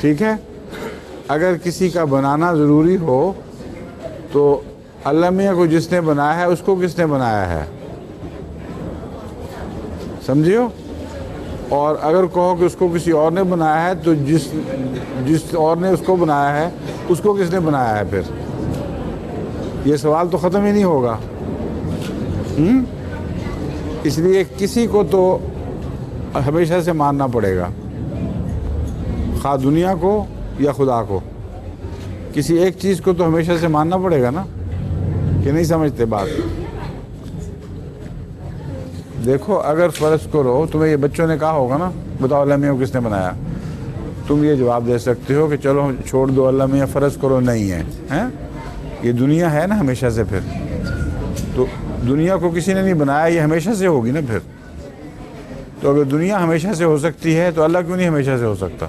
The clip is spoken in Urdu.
ٹھیک ہے، اگر کسی کا بنانا ضروری ہو تو اللہ میاں کو جس نے بنایا ہے اس کو کس نے بنایا ہے، سمجھیو؟ اور اگر کہو کہ اس کو کسی اور نے بنایا ہے تو جس اور نے اس کو بنایا ہے اس کو کس نے بنایا ہے؟ پھر یہ سوال تو ختم ہی نہیں ہوگا۔ اس لیے کسی کو تو ہمیشہ سے ماننا پڑے گا، خواہ دنیا کو یا خدا کو، کسی ایک چیز کو تو ہمیشہ سے ماننا پڑے گا نا، کہ نہیں سمجھتے بات؟ دیکھو اگر فرض کرو تمہیں یہ بچوں نے کہا ہوگا نا بتاؤ اللہ میاں کو کس نے بنایا، تم یہ جواب دے سکتے ہو کہ چلو چھوڑ دو اللہ میاں فرض کرو نہیں ہے، ہیں یہ دنیا ہے نا ہمیشہ سے، پھر تو دنیا کو کسی نے نہیں بنایا، یہ ہمیشہ سے ہوگی نا پھر۔ تو اگر دنیا ہمیشہ سے ہو سکتی ہے تو اللہ کیوں نہیں ہمیشہ سے ہو سکتا؟